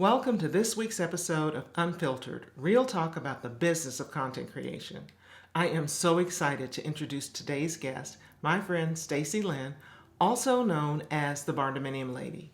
Welcome to this week's episode of Unfiltered, real talk about the business of content creation. I am so excited to introduce today's guest, my friend Stacee Lynn, also known as the Barndominium Lady.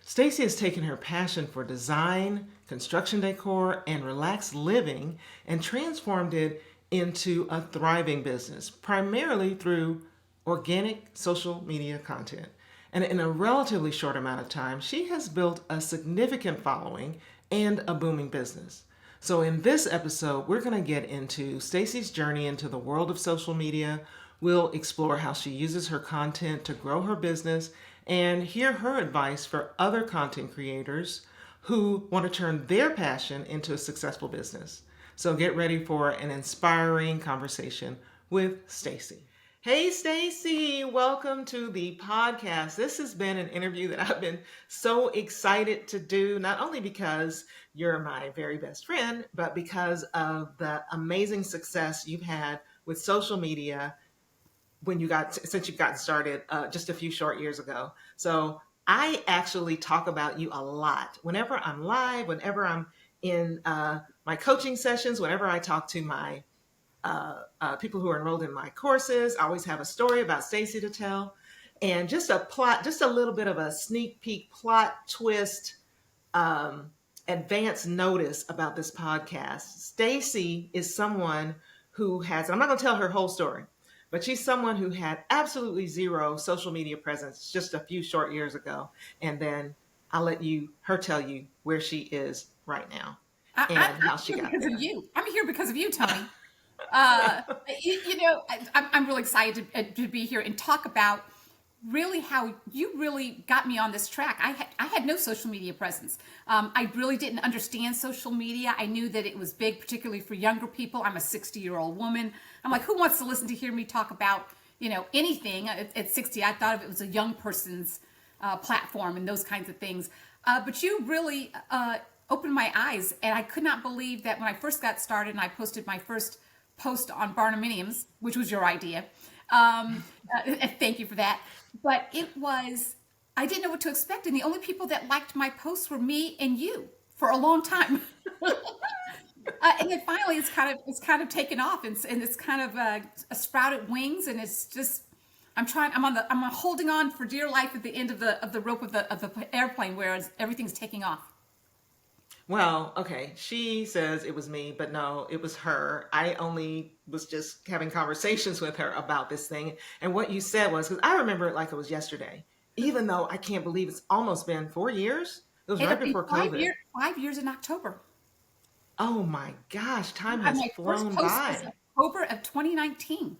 Stacee has taken her passion for design, construction decor, and relaxed living and transformed it into a thriving business, primarily through organic social media content. And in a relatively short amount of time, she has built a significant following and a booming business. So in this episode, we're going to get into Stacee's journey into the world of social media. We'll explore how she uses her content to grow her business and hear her advice for other content creators who want to turn their passion into a successful business. So get ready for an inspiring conversation with Stacee. Hey Stacee, welcome to the podcast. This has been an interview that I've been so excited to do, not only because you're my very best friend, but because of the amazing success you've had with social media since you got started just a few short years ago. So I actually talk about you a lot. Whenever I'm live, whenever I'm in my coaching sessions, whenever I talk to my people who are enrolled in my courses, I always have a story about Stacee to tell. And just a little bit of a sneak peek plot twist, advance notice about this podcast. Stacee is someone who I'm not going to tell her whole story, but she's someone who had absolutely zero social media presence just a few short years ago. And then I'll let her tell you where she is right now how she got there. Of you. I'm here because of you, Tony. I'm really excited to be here and talk about really how you really got me on this track. I had no social media presence. I really didn't understand social media. I knew that it was big, particularly for younger people. I'm a 60-year-old woman. I'm like, who wants to listen to hear me talk about, anything? At 60, I thought of it was a young person's platform and those kinds of things. But you really opened my eyes, and I could not believe that when I first got started and I posted my first post on Barndominiums, which was your idea. Thank you for that. But I didn't know what to expect. And the only people that liked my posts were me and you for a long time. And then finally it's kind of taken off and it's kind of sprouted wings. And it's just, I'm holding on for dear life at the end of the rope of the airplane, whereas everything's taking off. Well, okay, she says it was me, but no, it was her. I only was just having conversations with her about this thing. And what you said was, because I remember it like it was yesterday, even though I can't believe it's almost been 4 years. It was right before COVID. 5 years in October. Oh my gosh, time has flown by. October of 2019.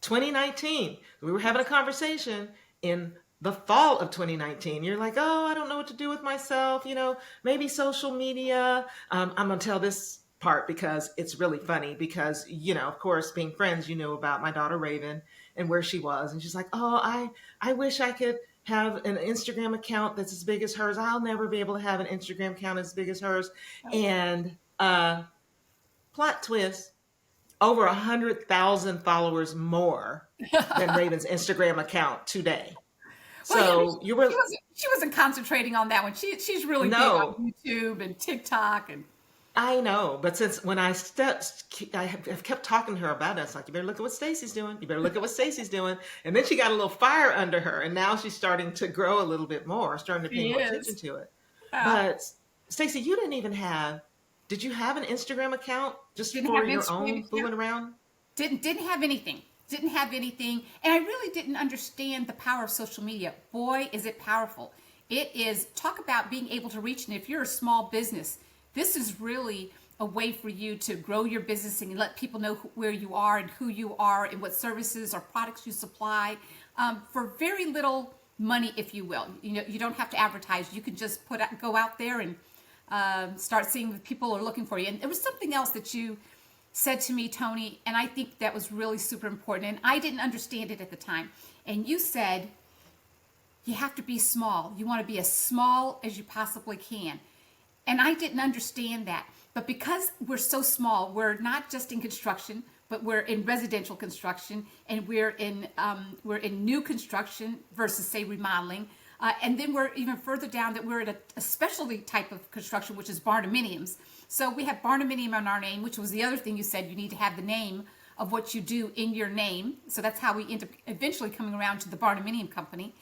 2019. We were having a conversation in the fall of 2019. You're like, oh, I don't know what to do with myself. Maybe social media. I'm going to tell this part because it's really funny because, of course, being friends, you know about my daughter Raven and where she was. And she's like, oh, I wish I could have an Instagram account that's as big as hers. I'll never be able to have an Instagram account as big as hers. And plot twist, over 100,000 followers more than Raven's Instagram account today. So she wasn't concentrating on that one. She's really big on YouTube and TikTok and. I know, but since when I have kept talking to her about it, it's like, you better look at what Stacee's doing. You better look at what Stacee's doing. And then she got a little fire under her, and now she's starting to grow a little bit more, starting to pay more attention to it. But Stacee, you didn't even did you have an Instagram account just for your own fooling around? Didn't have anything. Didn't have anything. And I really didn't understand the power of social media. Boy, is it powerful. It is, talk about being able to reach. And if you're a small business, this is really a way for you to grow your business and let people know where you are and who you are and what services or products you supply for very little money, if you will. You don't have to advertise. You can just go out there and start seeing what people are looking for you. And there was something else that you said to me, Tony, and I think that was really super important. And I didn't understand it at the time. And you said, you have to be small. You want to be as small as you possibly can. And I didn't understand that. But because we're so small, we're not just in construction, but we're in residential construction, and we're in new construction versus, say, remodeling. And then we're even further down that we're at a specialty type of construction, which is barndominiums. So we have barndominium on our name, which was the other thing you said, you need to have the name of what you do in your name. So that's how we end up eventually coming around to the barndominium company.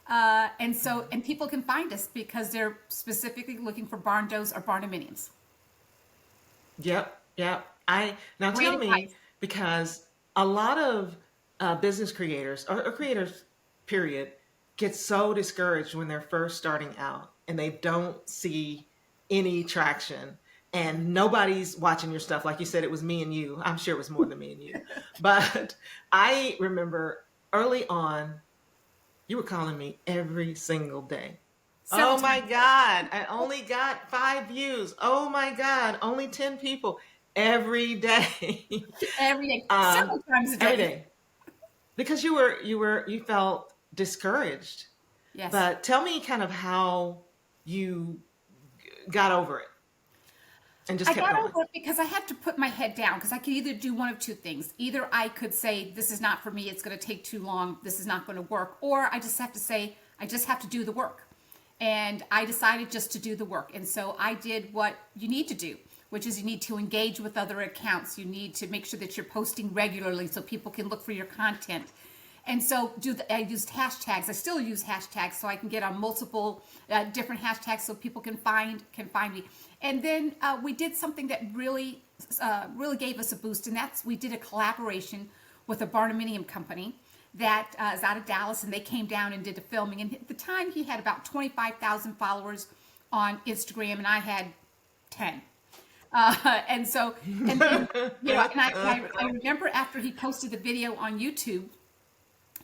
And people can find us because they're specifically looking for barn doors or barndominiums. Yep, yep. I now Great tell me, advice. because a lot of business creators or creators, period, get so discouraged when they're first starting out and they don't see any traction and nobody's watching your stuff. Like you said, it was me and you. I'm sure it was more than me and you, but I remember early on, you were calling me every single day. Several Oh times my a day. God, I only got 5 views. Oh my God, only 10 people every day. Every day, uh, several times a every day. day. Because you felt discouraged. Yes. But tell me kind of how you got over it and just I kept got going. over it because I had to put my head down because I could either do one of two things. Either I could say, this is not for me, it's going to take too long, this is not going to work. Or I just have to say, I just have to do the work. And I decided just to do the work. And so I did what you need to do, which is you need to engage with other accounts. You need to make sure that you're posting regularly so people can look for your content. And so I used hashtags. I still use hashtags so I can get on multiple different hashtags so people can find me. And then we did something that really gave us a boost, and that's we did a collaboration with a barnuminium company that is out of Dallas, and they came down and did the filming. And at the time, he had about 25,000 followers on Instagram, and I had 10. And so, and then, and I remember after he posted the video on YouTube,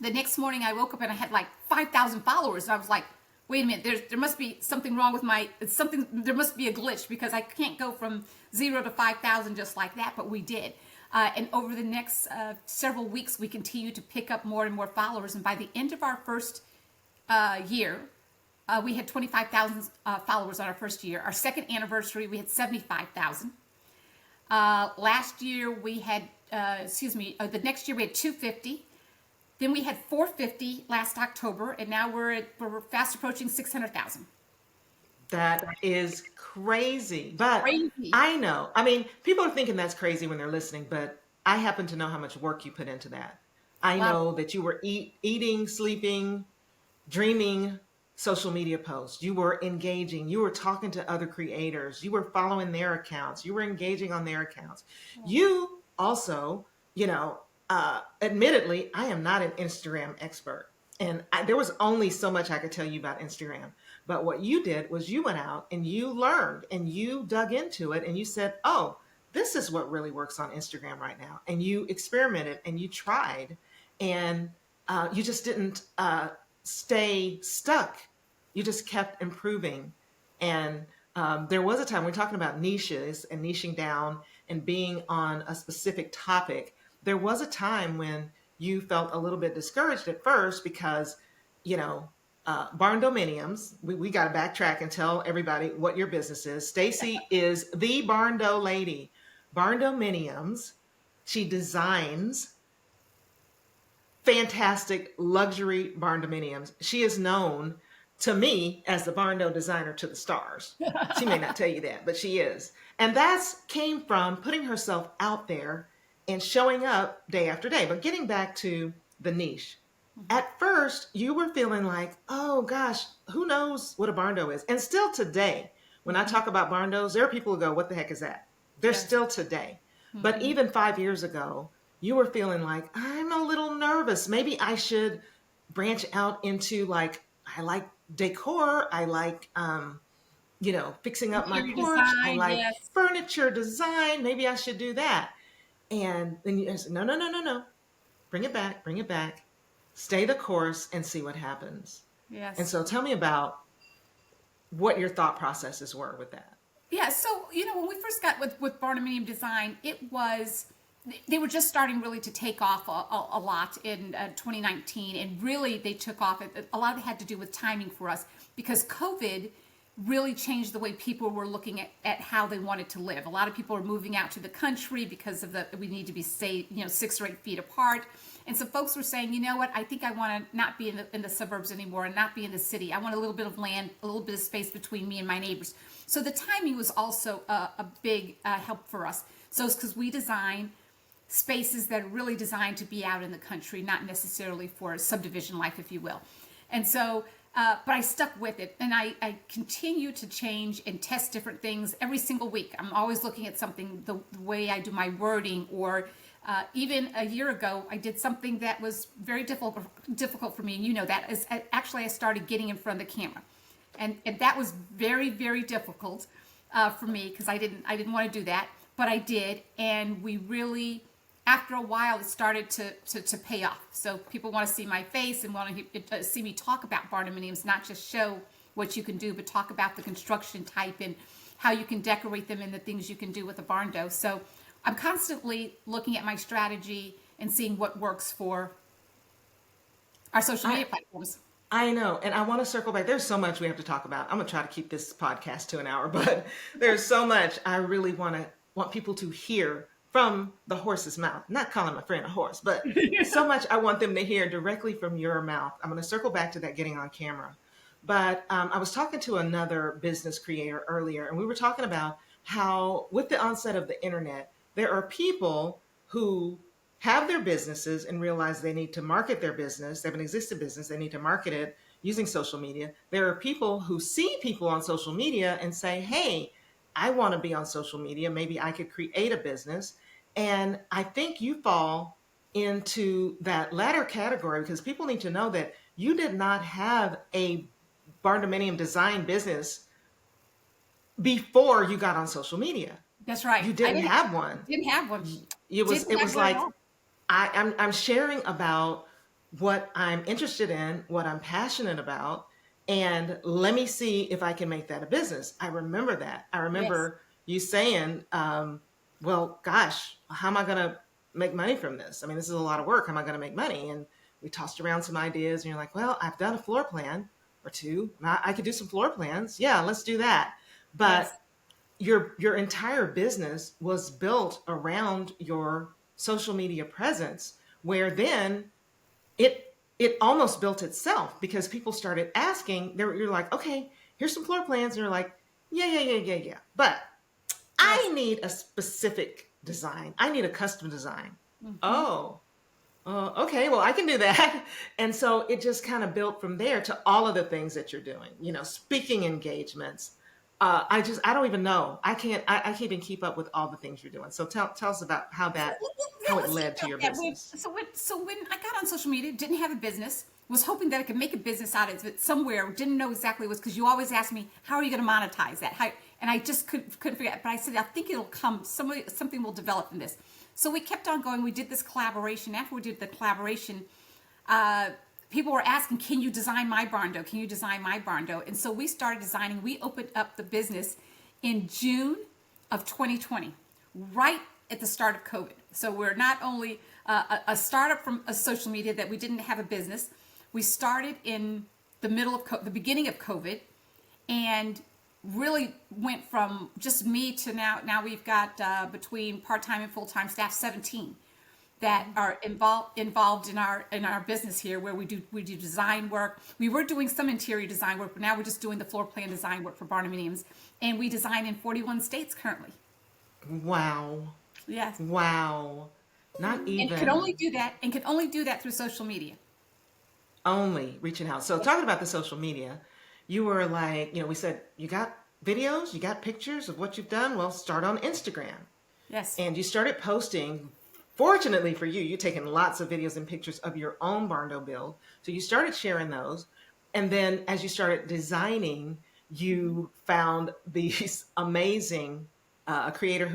the next morning I woke up and I had like 5,000 followers. And I was like, wait a minute, there must be something wrong with there must be a glitch because I can't go from 0 to 5,000 just like that, but we did. And over the next several weeks, we continued to pick up more and more followers. And by the end of our first year, we had 25,000 followers on our first year. Our second anniversary, we had 75,000. Last year, we had, the next year we had 250. Then we had 450 last October, and now we're fast approaching 600,000. That is crazy. But Crazy. I know, I mean, people are thinking that's crazy when they're listening, but I happen to know how much work you put into that. I Wow. know that you were eating, sleeping, dreaming social media posts. You were engaging. You were talking to other creators. You were following their accounts. You were engaging on their accounts. You also, admittedly, I am not an Instagram expert. And there was only so much I could tell you about Instagram. But what you did was you went out and you learned and you dug into it and you said, oh, this is what really works on Instagram right now. And you experimented and you tried and you just didn't stay stuck. You just kept improving. And there was a time we're talking about niches and niching down and being on a specific topic. There was a time when you felt a little bit discouraged at first because, barn dominiums, we got to backtrack and tell everybody what your business is. Stacee is the barn do lady. Barn dominiums, she designs fantastic luxury barn dominiums. She is known to me as the barn designer to the stars. She may not tell you that, but she is. And that's came from putting herself out there and showing up day after day. But getting back to the niche, at first you were feeling like, oh gosh, who knows what a barn is? And still today, when I talk about barn there are people who go, what the heck is that? They're Yes. still today. But even 5 years ago, you were feeling like, I'm a little nervous. Maybe I should branch out into I like decor. I like, fixing up my Interior porch. I design, like yes. furniture design. Maybe I should do that. And then you said, no, no, no, no, no. Bring it back. Stay the course and see what happens. And Yes. so tell me about what your thought processes were with that. Yeah, so when we first got with Barnuminium Design, they were just starting really to take off a lot in 2019, and really they took off. A lot of it had to do with timing for us because COVID really changed the way people were looking at how they wanted to live. A lot of people are moving out to the country because of we need to be 6 or 8 feet apart. And some folks were saying, you know what, I think I want to not be in the suburbs anymore and not be in the city. I want a little bit of land, a little bit of space between me and my neighbors. So the timing was also a big help for us. So it's because we design spaces that are really designed to be out in the country, not necessarily for subdivision life, if you will. And so, but I stuck with it, and I continue to change and test different things every single week. I'm always looking at something, the way I do my wording, or even a year ago, I did something that was very difficult for me, and you know that is actually I started getting in front of the camera, and that was very, very difficult for me because I didn't want to do that, but I did, and we really, after a while, it started to pay off. So people want to see my face and want to see me talk about barndominiums, not just show what you can do, but talk about the construction type and how you can decorate them and the things you can do with a barn dough. So I'm constantly looking at my strategy and seeing what works for our social media platforms. I know, and I want to circle back. There's so much we have to talk about. I'm gonna try to keep this podcast to an hour, but there's so much I really want people to hear from the horse's mouth. Not calling my friend a horse, but so much I want them to hear directly from your mouth. I'm going to circle back to that getting on camera. But I was talking to another business creator earlier, and we were talking about how with the onset of the internet, there are people who have their businesses and realize they need to market their business. They have an existing business. They need to market it using social media. There are people who see people on social media and say, hey, I want to be on social media. Maybe I could create a business. And I think you fall into that latter category because people need to know that you did not have a barndominium design business before you got on social media. That's right. You didn't have one. Didn't have one. It was Didn't have one like at all. I'm sharing about what I'm interested in, what I'm passionate about, and let me see if I can make that a business. I remember that. I remember you saying, well, gosh, how am I going to make money from this? I mean, this is a lot of work. How am I going to make money? And we tossed around some ideas, and you're like, well, I've done a floor plan or two. I could do some floor plans. Yeah, let's do that. But your entire business was built around your social media presence, where then it almost built itself because people started asking. You're like, okay, here's some floor plans, and you're like, yeah. But I need a specific design. I need a custom design. Oh, okay, well, I can do that. And so it just kind of built from there to all of the things that you're doing, speaking engagements. I don't even know. I can't even keep up with all the things you're doing. So tell us about how it led to your business. So when I got on social media, didn't have a business, was hoping that I could make a business out of it somewhere, didn't know exactly what, because you always ask me, how are you going to monetize that? And I just couldn't figure it out. But I said, I think it'll come, something will develop in this. So we kept on going. We did this collaboration. After we did the collaboration, people were asking, can you design my barn dough? Can you design my barn dough? And so we started designing. We opened up the business in June of 2020, right at the start of COVID. So we're not only a startup from a social media that we didn't have a business. We started in the beginning of COVID, and really went from just me to now we've got between part-time and full-time staff 17 that are involved in our business here, where we do design work. We were doing some interior design work, but now we're just doing the floor plan design work for barndominiums, and we design in 41 states currently. Wow. Yes. Wow. Not even. And can only do that through social media. Only reaching out. So talking about the social media, you were like, we said, you got videos, you got pictures of what you've done. Well, start on Instagram. Yes. And you started posting. Fortunately for you, you've taken lots of videos and pictures of your own barn dough build. So you started sharing those. And then as you started designing, you found these amazing, a designer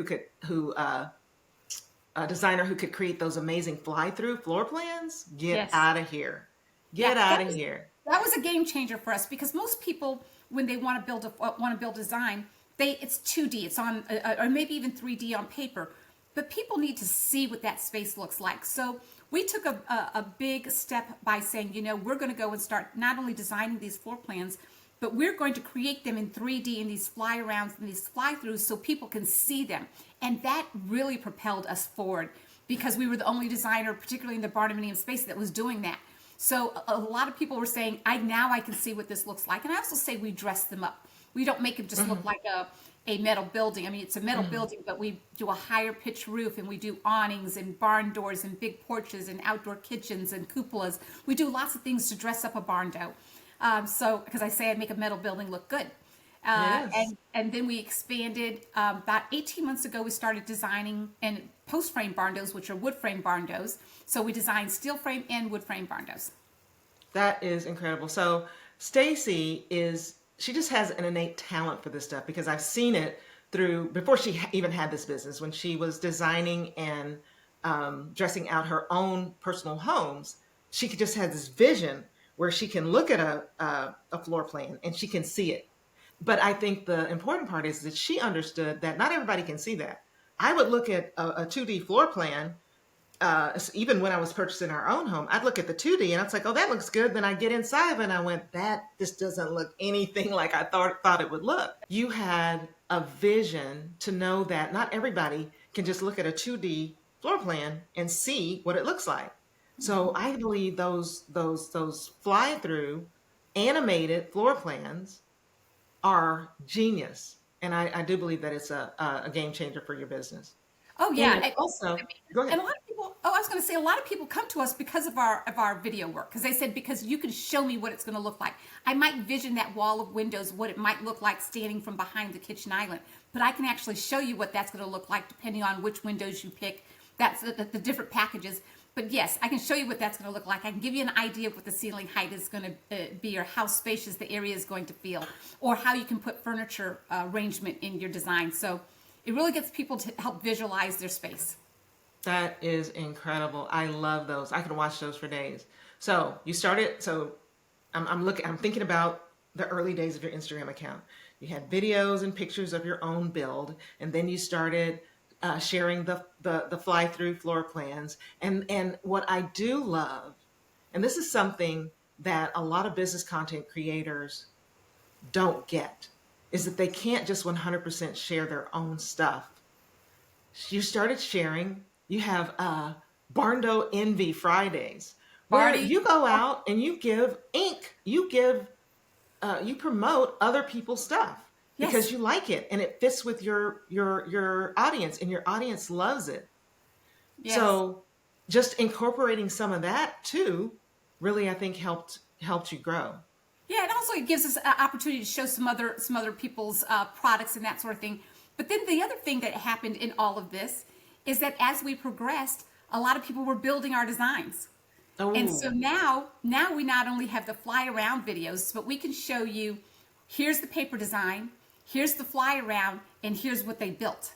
who could create those amazing fly-through floor plans. Get out of here. Get out of here. That was a game changer for us, because most people, when they want to build design, it's 2D. It's on, or maybe even 3D on paper. But people need to see what that space looks like. So we took a big step by saying, we're going to go and start not only designing these floor plans, but we're going to create them in 3D in these fly-arounds and these fly-throughs so people can see them. And that really propelled us forward. because we were the only designer, particularly in the barndominium space, that was doing that. So a lot of people were saying, I can see what this looks like. And I also say we dress them up. We don't make them just look like a metal building. I mean, it's a metal building, but we do a higher pitch roof, and we do awnings and barn doors and big porches and outdoor kitchens and cupolas. We do lots of things to dress up a barn dough. So, because I say I make a metal building look good. Yes. And then we expanded. About 18 months ago, we started designing and post frame barn doors, which are wood frame barn doors. So we designed steel frame and wood frame barn doors. That is incredible. So Stacee she just has an innate talent for this stuff, because I've seen it through before she even had this business, when she was designing and dressing out her own personal homes. She could just have this vision where she can look at a floor plan and she can see it. But I think the important part is that she understood that not everybody can see that. I would look at a 2D floor plan, even when I was purchasing our own home. I'd look at the 2D and I was like, oh, that looks good. Then I get inside and I went, this doesn't look anything like I thought it would look. You had a vision to know that not everybody can just look at a 2D floor plan and see what it looks like. So I believe those fly-through animated floor plans are genius. And I do believe that it's a game changer for your business. Oh yeah. And also, go ahead. And a lot of people, I was going to say, a lot of people come to us because of our video work. Because they said, because you can show me what it's going to look like. I might vision that wall of windows, what it might look like standing from behind the kitchen island. But I can actually show you what that's going to look like depending on which windows you pick. That's the different packages. But yes, I can show you what that's going to look like. I can give you an idea of what the ceiling height is going to be, or how spacious the area is going to feel, or how you can put furniture arrangement in your design. So it really gets people to help visualize their space. That is incredible. I love those. I can watch those for days. So you started. So I'm thinking about the early days of your Instagram account. You had videos and pictures of your own build, and then you started sharing the fly-through floor plans. And what I do love, and this is something that a lot of business content creators don't get, is that they can't just 100% share their own stuff. You started sharing. You have Barndo Envy Fridays, where you go out and you give ink. You promote other people's stuff. Yes. Because you like it and it fits with your audience, and your audience loves it. Yes. So just incorporating some of that too, really, I think helped you grow. Yeah, and also it gives us an opportunity to show some other people's products and that sort of thing. But then the other thing that happened in all of this is that as we progressed, a lot of people were building our designs. Oh. And so now we not only have the fly around videos, but we can show you, here's the paper design, here's the fly around, and here's what they built.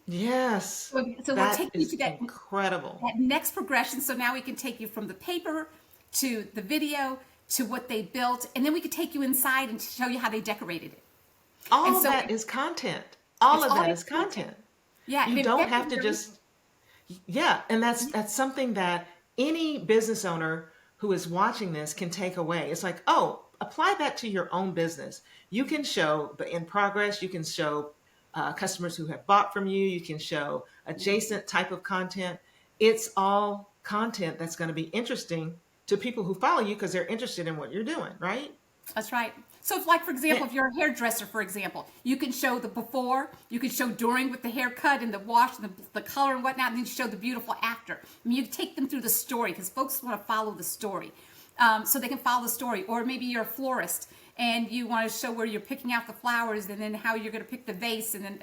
Yes. So we're taking you to that incredible. That next progression. So now we can take you from the paper to the video to what they built, and then we could take you inside and show you how they decorated it. All of that is content. All of that is content. Yeah. You don't have to just, and that's something that any business owner who is watching this can take away. It's like, oh, apply that to your own business. You can show the in progress. You can show customers who have bought from you. You can show adjacent type of content. It's all content that's going to be interesting to people who follow you because they're interested in what you're doing, right? That's right. So if, like, for example, if you're a hairdresser, for example, you can show the before, you can show during with the haircut and the wash and the color and whatnot, and then you show the beautiful after. I mean, you take them through the story because folks want to follow the story. So they can follow the story. Or maybe you're a florist and you want to show where you're picking out the flowers and then how you're going to pick the vase, and then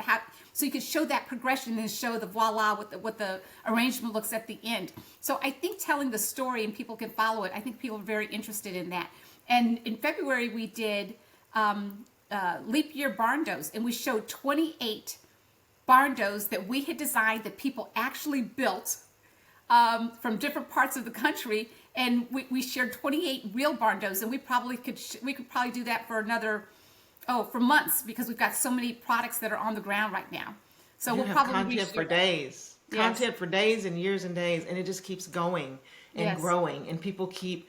so you can show that progression and then show the voila, what the arrangement looks at the end. So I think telling the story and people can follow it, I think people are very interested in that. And in February we did leap year barn doors, and we showed 28 barn doors that we had designed that people actually built from different parts of the country. And we shared 28 real barn doors, and we could probably do that for another, for months, because we've got so many products that are on the ground right now. So we'll probably content for days, content for days and years and days, and it just keeps going and growing, and people keep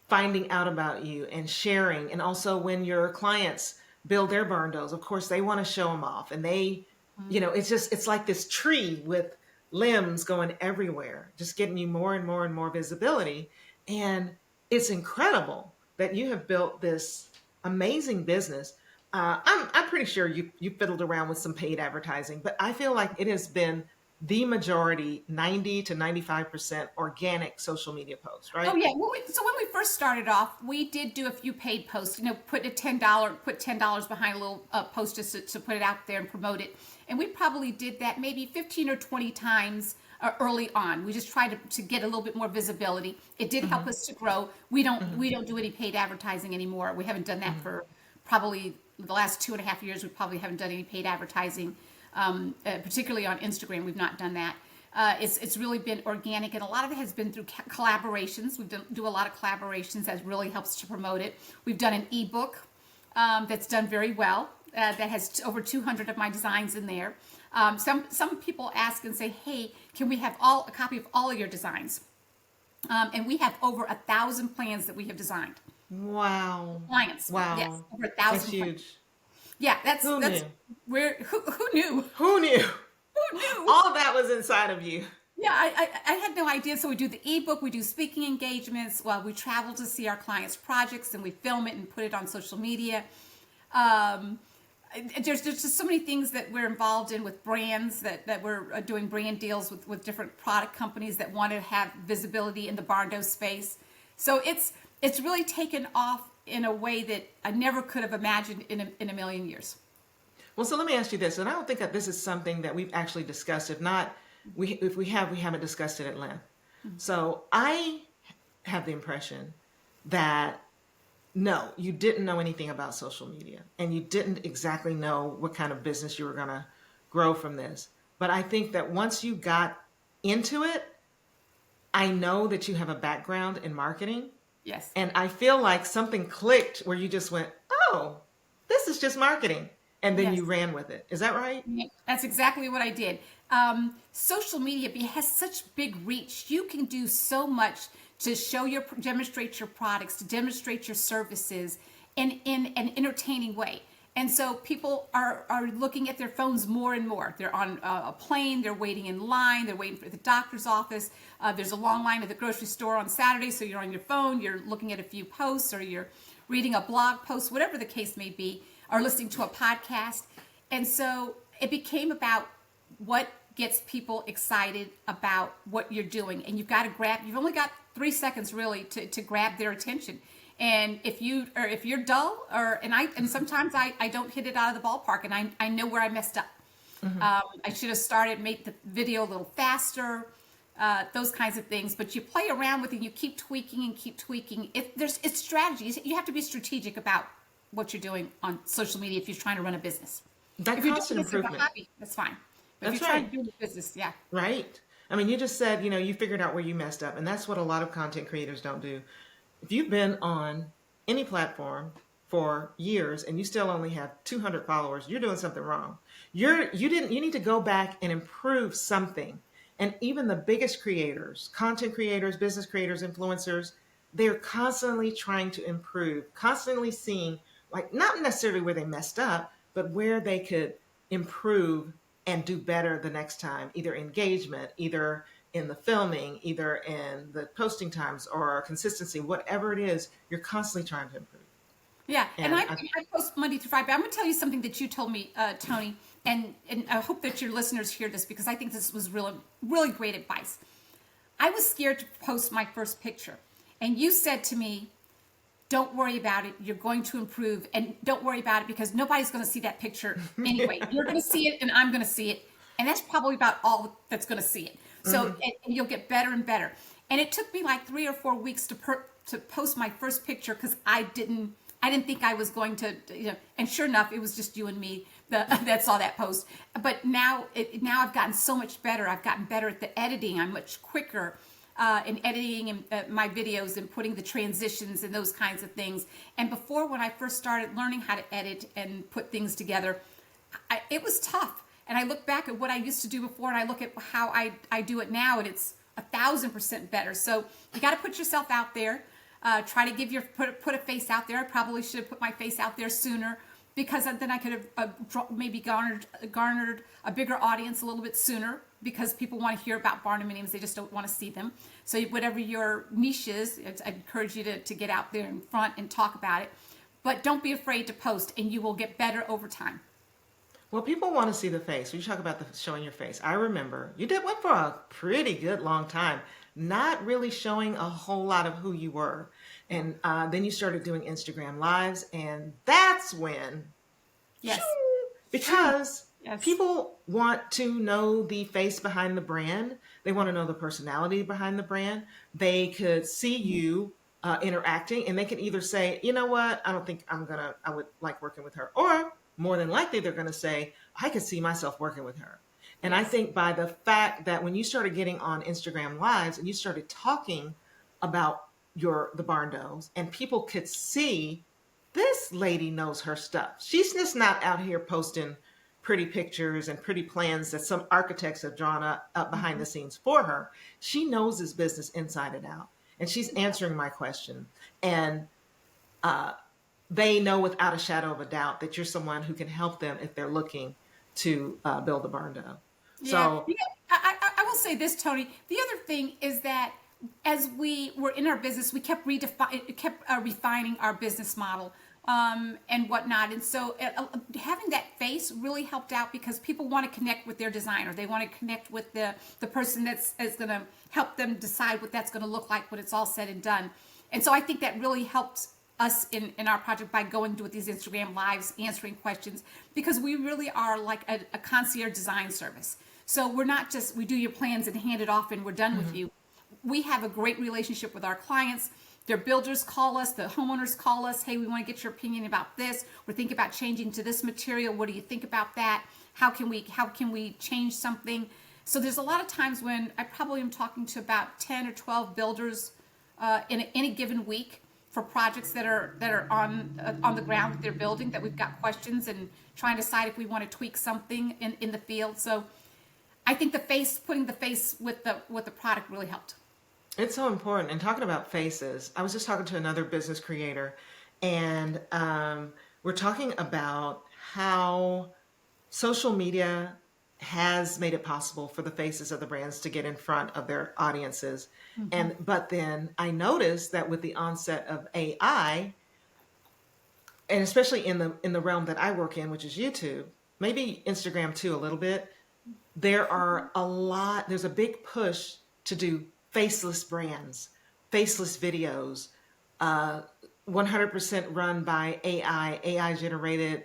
finding out about you and sharing. And also when your clients build their barn doors, of course, they want to show them off, and they, it's like this tree with limbs going everywhere, just getting you more and more and more visibility. And it's incredible that you have built this amazing business. I'm pretty sure you fiddled around with some paid advertising, but I feel like it has been the majority, 90 to 95% organic social media posts, Oh right? yeah. Well, so when we first started off, we did do a few paid posts. Put $10 behind a little post just to put it out there and promote it. And we probably did that maybe 15 or 20 times early on. We just tried to get a little bit more visibility. It did help Hmm. us to grow. We don't do any paid advertising anymore. We haven't done that for probably the last 2.5 years. We probably haven't done any paid advertising, particularly on Instagram. We've not done that. It's really been organic, and a lot of it has been through collaborations. Do a lot of collaborations that really helps to promote it. We've done an ebook that's done very well. That has over 200 of my designs in there. Some people ask and say, "Hey, can we have a copy of all of your designs?" And we have over 1,000 plans that we have designed. Wow. Clients, yes, Wow. over a That's thousand plans. huge. Yeah, Who that's knew? where who knew? Who knew? Who knew? All that was inside of you. Yeah, I had no idea. So we do the ebook, we do speaking engagements. Well, we travel to see our clients' projects and we film it and put it on social media. Um, there's just so many things that we're involved in with brands that we're doing brand deals with different product companies that want to have visibility in the Barndo space. So it's really taken off in a way that I never could have imagined in a million years. Well, so let me ask you this, and I don't think that this is something that we've actually discussed. If not, if we have, we haven't discussed it at length. So I have the impression that no, you didn't know anything about social media, and you didn't exactly know what kind of business you were going to grow from this. But I think that once you got into it, I know that you have a background in marketing, Yes. and I feel like something clicked where you just went, oh, this is just marketing. And then Yes. you ran with it. Is that right? Yeah, that's exactly what I did. Social media has such big reach. You can do so much to demonstrate your products, to demonstrate your services in an entertaining way. And so people are looking at their phones more and more. They're on a plane, they're waiting in line, they're waiting for the doctor's office. There's a long line at the grocery store on Saturday, so you're on your phone, you're looking at a few posts, or you're reading a blog post, whatever the case may be, or listening to a podcast. And so it became about what gets people excited about what you're doing. And you've only got 3 seconds really to grab their attention. And if you're dull and sometimes I don't hit it out of the ballpark, and I know where I messed up. I should have made the video a little faster, those kinds of things. But you play around with it, you keep tweaking and keep tweaking. It's strategy. You have to be strategic about what you're doing on social media if you're trying to run a business. That If you're constant doing this as a improvement. hobby, that's fine. But if That's you're trying right. to do a business, yeah. Right. I mean, you just said, you figured out where you messed up. And that's what a lot of content creators don't do. If you've been on any platform for years and you still only have 200 followers, you're doing something wrong. You need to go back and improve something. And even the biggest creators, content creators, business creators, influencers, they're constantly trying to improve, constantly seeing, like, not necessarily where they messed up, but where they could improve and do better the next time, either engagement, either in the filming, either in the posting times or consistency, whatever it is, you're constantly trying to improve. Yeah, and And I post Monday through Friday. I'm going to tell you something that you told me, Tony, and I hope that your listeners hear this because I think this was really, really great advice. I was scared to post my first picture, and you said to me, don't worry about it. You're going to improve, and don't worry about it because nobody's going to see that picture anyway. You're going to see it, and I'm going to see it, and that's probably about all that's going to see it. So, and you'll get better and better. And it took me like 3 or 4 weeks to post my first picture because I didn't think I was going to, and sure enough, it was just you and me that saw that post. But now I've gotten so much better. I've gotten better at the editing. I'm much quicker in editing my videos and putting the transitions and those kinds of things. And before, when I first started learning how to edit and put things together, it was tough. And I look back at what I used to do before, and I look at how I do it now, and it's 1,000% better. So you got to put yourself out there. Try to put a face out there. I probably should have put my face out there sooner. because then I could have maybe garnered a bigger audience a little bit sooner, because people want to hear about barnuminiums, they just don't want to see them. So whatever your niche is, I encourage you to get out there in front and talk about it. But don't be afraid to post, and you will get better over time. Well, people want to see the face. You talk about the showing your face. I remember you did one for a pretty good long time, not really showing a whole lot of who you were. And then you started doing Instagram lives, and that's when, Yes. because Yes. people want to know the face behind the brand. They want to know the personality behind the brand. They could see you interacting, and they can either say, you know what, I don't think I would like working with her. Or more than likely, they're going to say, I could see myself working with her. And I think by the fact that when you started getting on Instagram lives and you started talking about the barn doors, and people could see this lady knows her stuff. She's just not out here posting pretty pictures and pretty plans that some architects have drawn up behind the scenes for her. She knows this business inside and out, and she's answering my question. And they know without a shadow of a doubt that you're someone who can help them if they're looking to build a barn door. So I will say this, Tony. The other thing is that as we were in our business, we kept refining our business model and whatnot. And so having that face really helped out, because people want to connect with their designer. They want to connect with the person that's going to help them decide what that's going to look like when it's all said and done. And so I think that really helped us in our project by going with these Instagram lives, answering questions, because we really are like a concierge design service. So we're not just, we do your plans and hand it off and we're done with you. We have a great relationship with our clients. Their builders call us, the homeowners call us. Hey, we want to get your opinion about this. We're thinking about changing to this material. What do you think about that? How can we change something? So there's a lot of times when I probably am talking to about 10 or 12 builders in any given week for projects that are on the ground that they're building, that we've got questions and trying to decide if we want to tweak something in the field. So I think putting the face with the product really helped. it's so important. And talking about faces, I was just talking to another business creator, and we're talking about how social media has made it possible for the faces of the brands to get in front of their audiences. But then I noticed that with the onset of AI, and especially in the realm that I work in, which is YouTube, maybe Instagram too a little bit, there's a big push to do faceless brands, faceless videos, 100% run by AI generated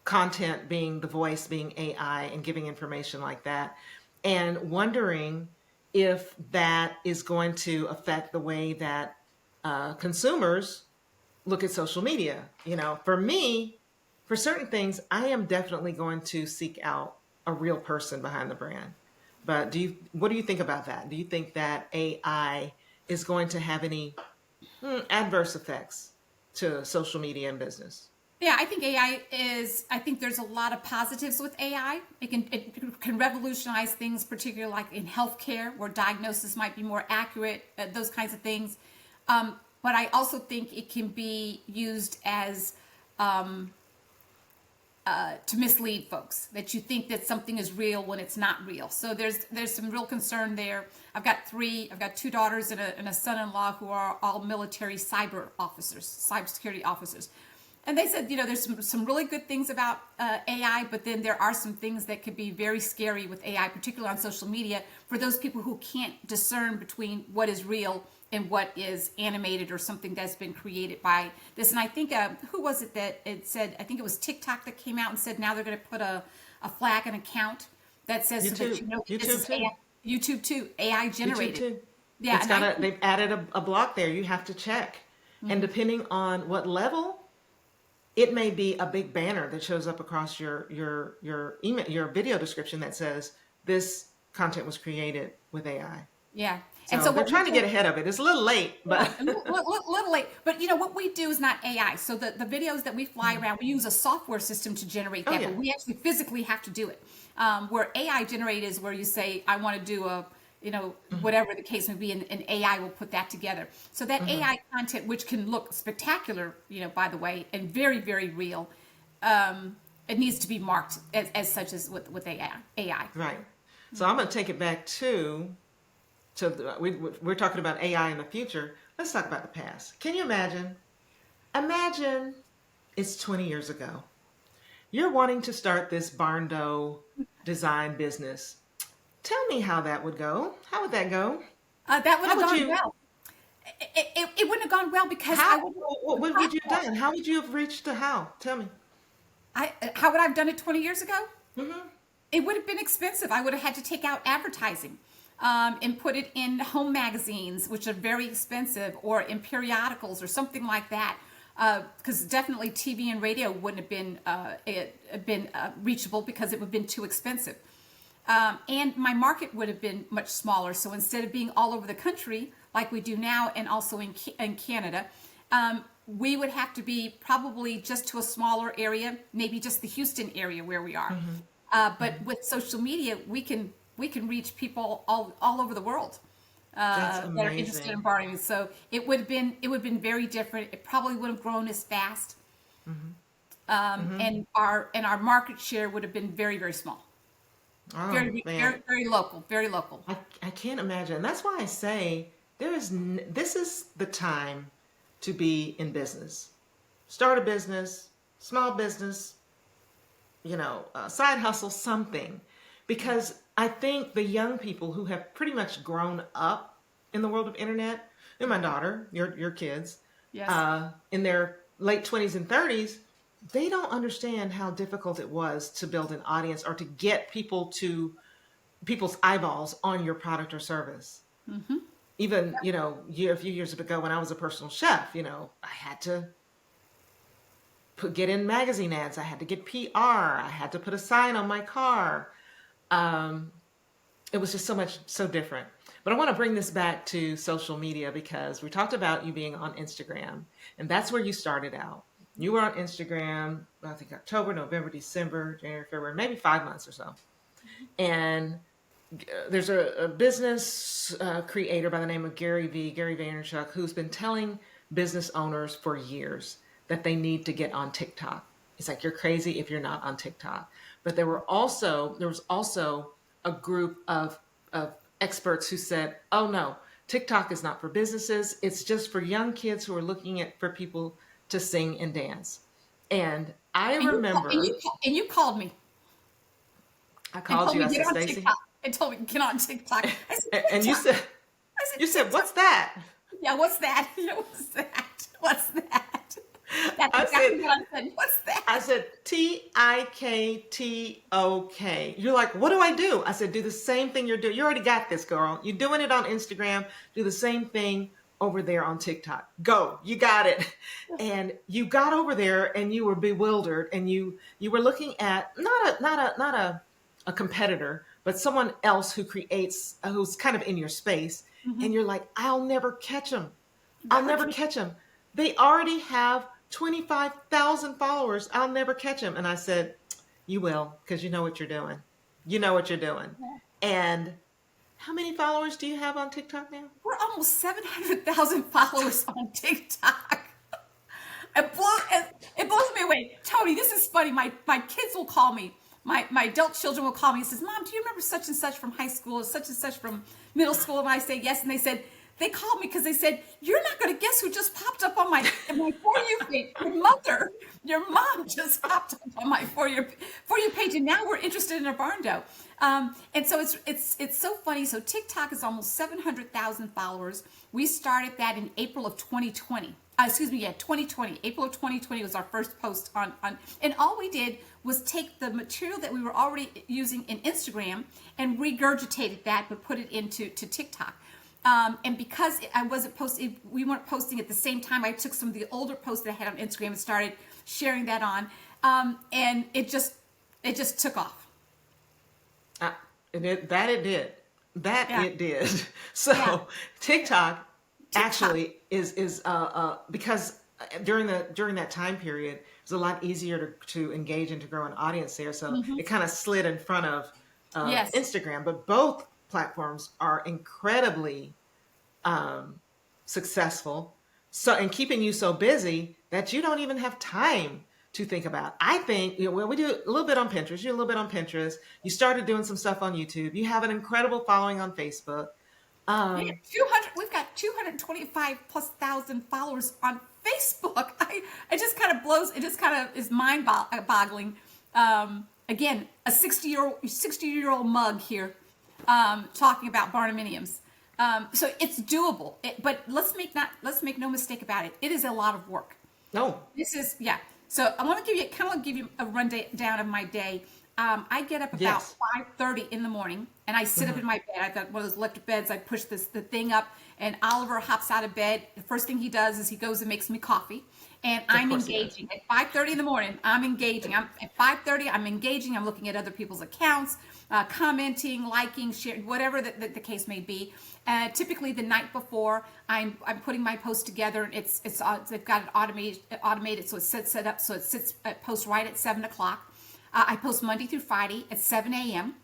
content, being the voice being AI and giving information like that, and wondering if that is going to affect the way that consumers look at social media. For me, for certain things, I am definitely going to seek out a real person behind the brand. But what do you think about that? Do you think that AI is going to have any adverse effects to social media and business? Yeah, I think there's a lot of positives with AI. It can revolutionize things, particularly like in healthcare, where diagnosis might be more accurate, those kinds of things. But I also think it can be used as to mislead folks, that you think that something is real when it's not real. So there's some real concern there. I've got two daughters and a son-in-law who are all military cybersecurity officers. And they said, there's some really good things about AI, but then there are some things that could be very scary with AI, particularly on social media, for those people who can't discern between what is real and what is animated or something that's been created by this. And I think, who was it that it said, I think it was TikTok that came out and said now they're going to put a flag, an account that says YouTube, so that YouTube this is too. AI, YouTube too, AI generated. YouTube too. Yeah, They've added a block there you have to check. And depending on what level, it may be a big banner that shows up across your email, your video description that says this content was created with AI. Yeah. So we're trying to get ahead of it. It's a little late, but a little late. But what we do is not AI. So the videos that we fly around, we use a software system to generate that, but we actually physically have to do it. Where AI generated is where you say, I want to do whatever the case may be, and AI will put that together. So that AI content, which can look spectacular, by the way, and very, very real, it needs to be marked as such as with AI. Right. So I'm going to take it back we're talking about AI in the future. Let's talk about the past. Can you imagine? Imagine it's 20 years ago. You're wanting to start this barn door design business. Tell me how that would go. How would that go? That would How have would gone you? well. It wouldn't have gone well because I How? would What the would you have platform. done? How would you have reached the how? Tell me. How would I have done it 20 years ago? Hmm. It would have been expensive. I would have had to take out advertising and put it in home magazines, which are very expensive, or in periodicals or something like that. Because definitely TV and radio wouldn't have been reachable because it would have been too expensive. And my market would have been much smaller. So instead of being all over the country like we do now, and also in Canada, we would have to be probably just to a smaller area, maybe just the Houston area where we are. But with social media, we can reach people all over the world That's that are interested in amazing. bartering. So it would have been very different. It probably would have grown as fast, and our market share would have been very, very small, Oh very, man, very, very local, very local. I can't imagine. That's why I say this is the time to be in business. Start a business, small business, side hustle, something. Because I think the young people who have pretty much grown up in the world of internet, and my daughter, your kids, Yes. in their late 20s and 30s, they don't understand how difficult it was to build an audience or to get people's eyeballs on your product or service. Even, a few years ago when I was a personal chef, I had to get in magazine ads. I had to get PR. I had to put a sign on my car. Um, it was just so different. But I want to bring this back to social media because we talked about you being on Instagram, and that's where you started out. You were on Instagram, I think October, November, December, January, February, maybe 5 months or so. And there's a business creator by the name of Gary Vaynerchuk, who's been telling business owners for years that they need to get on TikTok. It's like you're crazy if you're not on TikTok. But there was also a group of experts who said, "Oh no, TikTok is not for businesses. It's just for young kids who are looking for people to sing and dance." And I And remember you called me I and called told you. me I get said, on "Stacy," TikTok and told me get on TikTok. I said and you TikTok. said, I said you said, TikTok. "What's that?" Yeah, what's that? What's that? What's that? That's I exactly said, what I said. What's I that? said, TikTok. You're like, what do I do? I said, do the same thing you're doing. You already got this, girl. You're doing it on Instagram. Do the same thing over there on TikTok. Go. You got it. And you got over there and you were bewildered and you were looking at not a competitor, but someone else who creates who's kind of in your space. And you're like, I'll never catch them. I'll Never never can. catch them. They already have 25,000 followers. I'll never catch them. And I said, you will, because you know what you're doing. You know what you're doing. And how many followers do you have on TikTok now? We're almost 700,000 followers on TikTok. It blows me away. Tony, this is funny. My kids will call me. My adult children will call me and says, Mom, do you remember such and such from high school or such and such from middle school? And I say yes. And they called me because they said, you're not going to guess who just popped up on my For You page. Your mom just popped up on my For You page. And now we're interested in a barn dough. And so it's so funny. So TikTok is almost 700,000 followers. We started that in April of 2020. 2020. April of 2020 was our first post and all we did was take the material that we were already using in Instagram and regurgitated that, but put it into TikTok. And because we weren't posting at the same time, I took some of the older posts that I had on Instagram and started sharing that on. And it just took off. It did. That Yeah. it did. Yeah. So TikTok TikTok. actually is because during that time period it was a lot easier to engage and to grow an audience there. So it kind of slid in front of Yes. Instagram, but both platforms are incredibly successful, so and keeping you so busy that you don't even have time to think about. I think, well, we do a little bit on Pinterest. You're a little bit on Pinterest. You started doing some stuff on YouTube. You have an incredible following on Facebook. We got 200, we've got 225 plus thousand followers on Facebook. It just kind of blows, it just kind of is mind boggling. Again, a 60-year-old mug here, talking about barnuminiums. So it's doable, but let's make no mistake about it. It is a lot of work. No. This is, yeah. So I want to give you a rundown of my day. I get up about Yes. 5:30 in the morning, and I sit up in my bed. I've got one of those electric beds. I push the thing up, and Oliver hops out of bed. The first thing he does is he goes and makes me coffee, and I'm course he does. engaging. At 5:30 in the morning, I'm engaging. At 5:30, I'm engaging. I'm looking at other people's accounts, commenting, liking, sharing, whatever the case may be. Typically, the night before, I'm putting my post together. They've got it automated, so it's set up so it posts right at 7 o'clock. I post Monday through Friday at 7 a.m.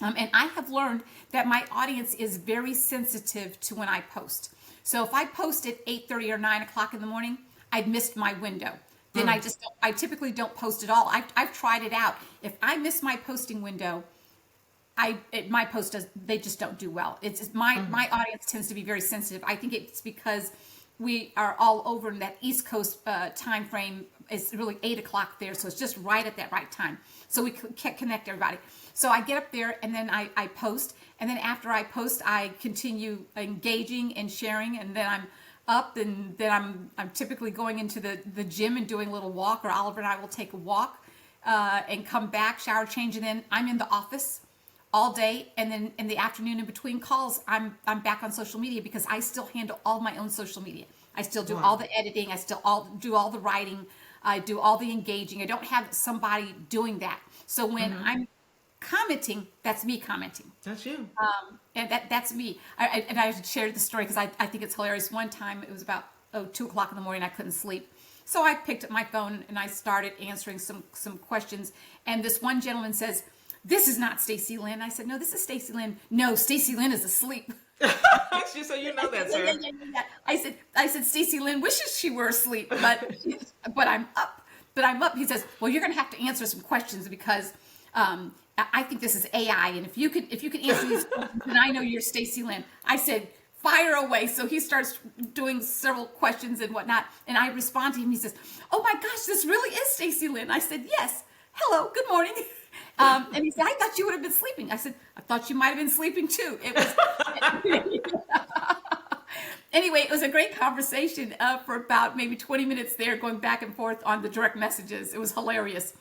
And I have learned that my audience is very sensitive to when I post. So if I post at 8:30 or 9 o'clock in the morning, I've missed my window. Then I typically don't post at all. I've tried it out. If I miss my posting window, my post they just don't do well. It's my audience tends to be very sensitive. I think it's because we are all over in that East Coast time frame. It's really 8 o'clock there, so it's just right at that right time. So we can't connect everybody. So I get up there and then I post, and then after I post, I continue engaging and sharing, and then I'm up, and then I'm typically going into the gym and doing a little walk, or Oliver and I will take a walk and come back, shower, change, and then I'm in the office all day, and then in the afternoon in between calls, I'm back on social media because I still handle all my own social media. I still do all the editing. I still do all the writing. I do all the engaging. I don't have somebody doing that. So when I'm commenting, that's me commenting. That's you. And that's me. I shared the story because I think it's hilarious. One time it was about 2 o'clock in the morning. I couldn't sleep. So I picked up my phone and I started answering some questions. And this one gentleman says, "This is not Stacee Lynn." I said, "No, this is Stacee Lynn." "No, Stacee Lynn is asleep." So you know that, sir. Yeah. I said, "Stacee Lynn wishes she were asleep, but I'm up. But I'm up." He says, "Well, you're going to have to answer some questions because I think this is AI, and if you could answer these questions, then I know you're Stacee Lynn." I said, "Fire away." So he starts doing several questions and whatnot, and I respond to him. He says, "Oh my gosh, this really is Stacee Lynn." I said, "Yes. Hello. Good morning." And he said, "I thought you would have been sleeping." I said, "I thought you might have been sleeping too." It was anyway. It was a great conversation for about maybe 20 minutes there, going back and forth on the direct messages. It was hilarious.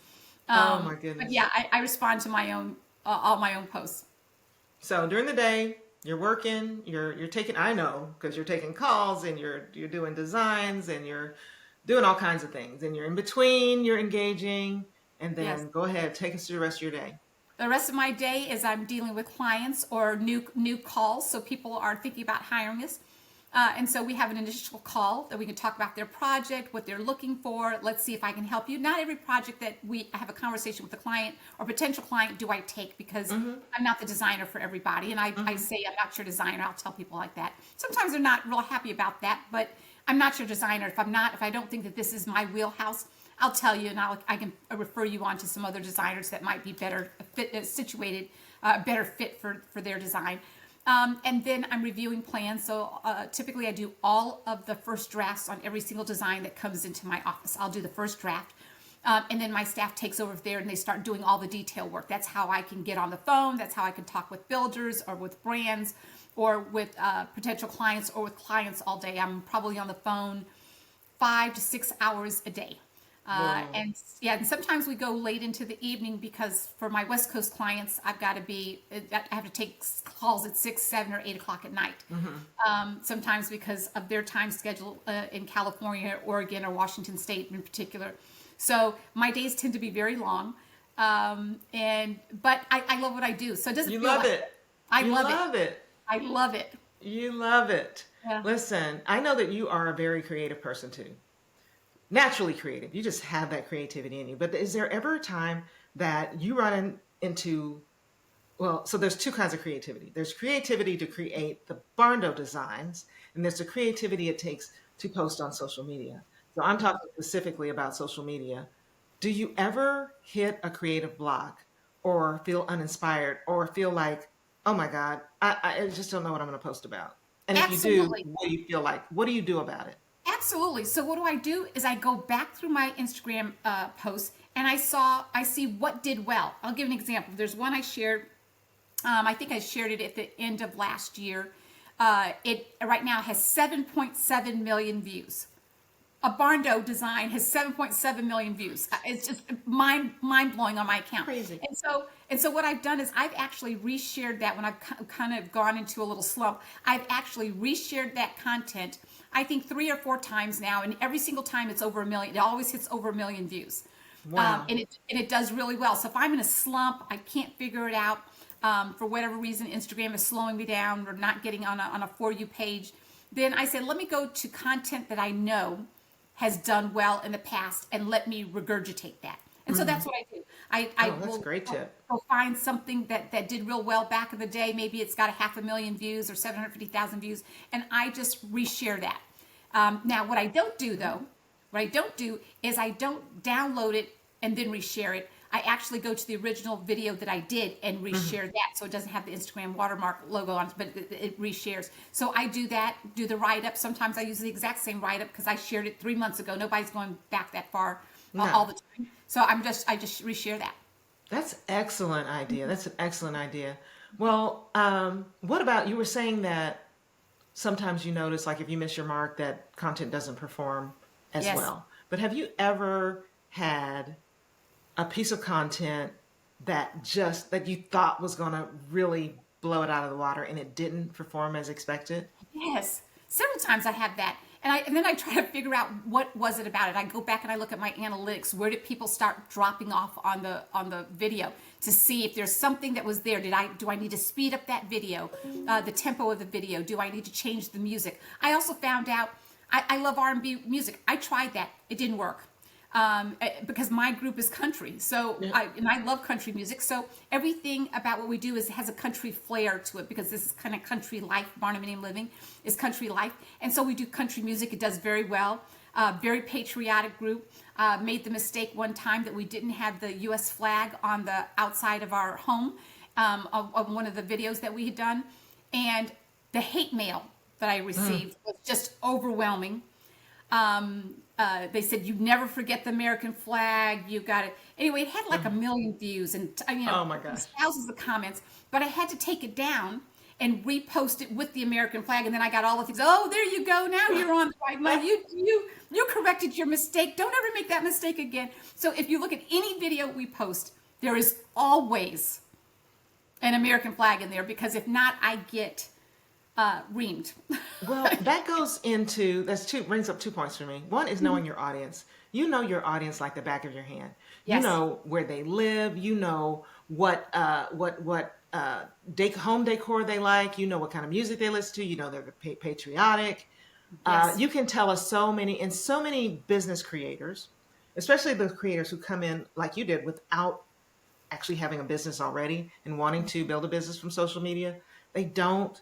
Oh my goodness. But yeah, I respond to my own all my own posts. So during the day, you're working, you're taking, I know, because you're taking calls and you're doing designs and you're doing all kinds of things, and you're in between, you're engaging, and then Yes. go ahead, take us through the rest of your day. The rest of my day is I'm dealing with clients or new calls. So people are thinking about hiring us. And so we have an initial call that we can talk about their project, what they're looking for. Let's see if I can help you. Not every project that we have a conversation with the client or potential client do I take, because I'm not the designer for everybody. And I say I'm not your designer. I'll tell people like that. Sometimes they're not real happy about that, but I'm not your designer. If I don't think that this is my wheelhouse, I'll tell you, and I can refer you on to some other designers that might be better situated, better fit for their design. And then I'm reviewing plans. So typically I do all of the first drafts on every single design that comes into my office. I'll do the first draft. And then my staff takes over there and they start doing all the detail work. That's how I can get on the phone. That's how I can talk with builders or with brands or with potential clients or with clients all day. I'm probably on the phone 5 to 6 hours a day. And sometimes we go late into the evening because for my West Coast clients, I have to take calls at 6, 7, or 8 o'clock at night. Sometimes because of their time schedule in California, Oregon, or Washington State in particular. So my days tend to be very long. But I love what I do. So it doesn't You feel love like it. I You love it. it. I love it. You love it. Yeah. Listen, I know that you are a very creative person too. Naturally creative. You just have that creativity in you. But is there ever a time that you run into well, so there's two kinds of creativity. There's creativity to create the barn door designs, and there's the creativity it takes to post on social media. So I'm talking specifically about social media. Do you ever hit a creative block or feel uninspired or feel like, oh my God, I just don't know what I'm going to post about? And if you do, Absolutely. what do you feel like? What do you do about it? Absolutely. So what do is I go back through my Instagram posts and I see what did well. I'll give an example. There's one I shared. I think I shared it at the end of last year. It right now has 7.7 million views. A barn door design has 7.7 million views. It's just mind blowing on my account. Crazy. And so what I've done is I've actually reshared that when I've kind of gone into a little slump. I've actually reshared that content. I think 3 or 4 times now, and every single time it's over a million. It always hits over a million views. Wow. And it does really well. So if I'm in a slump, I can't figure it out for whatever reason, Instagram is slowing me down or not getting on a For You page, then I say, let me go to content that I know has done well in the past and let me regurgitate that. And so that's what I do. I Oh, that's a will great tip. go find something that did real well back in the day. Maybe it's got 500,000 views or 750,000 views, and I just reshare that. Now, what I don't do though, what I don't do is I don't download it and then reshare it. I actually go to the original video that I did and reshare that, so it doesn't have the Instagram watermark logo on it, but it reshares. So I do that, do the write up. Sometimes I use the exact same write up because I shared it 3 months ago. Nobody's going back that far No. all the time. So I just reshare that. That's excellent idea. That's an excellent idea. Well, what about you were saying that sometimes you notice, like if you miss your mark, that content doesn't perform as Yes. well. But have you ever had a piece of content that you thought was going to really blow it out of the water and it didn't perform as expected? Yes, several times I have that, and then I try to figure out what was it about it. I go back and I look at my analytics. Where did people start dropping off on the video to see if there's something that was there? Do I need to speed up that video, the tempo of the video? Do I need to change the music? I also found out I love R&B music. I tried that; it didn't work. Because my group is country. So Yeah. I love country music. So everything about what we do has a country flair to it because this is kind of country life. Barnum Living is country life. And so we do country music. It does very well. Very patriotic group. Made the mistake one time that we didn't have the U.S. flag on the outside of our home of one of the videos that we had done. And the hate mail that I received was just overwhelming. They said, you never forget the American flag. You got it. Anyway, it had like a million views and, Oh my gosh. thousands of comments, but I had to take it down and repost it with the American flag. And then I got all the things. Oh, there you go. Now you're on the right line. You corrected your mistake. Don't ever make that mistake again. So if you look at any video we post, there is always an American flag in there because if not, I get reamed. Well, that brings up 2 points for me. One is knowing your audience. You know your audience like the back of your hand. You Yes. know where they live. You know what home decor they like. You know what kind of music they listen to. You know they're patriotic. Yes. You can tell us so many business creators, especially the creators who come in like you did without actually having a business already and wanting to build a business from social media. They don't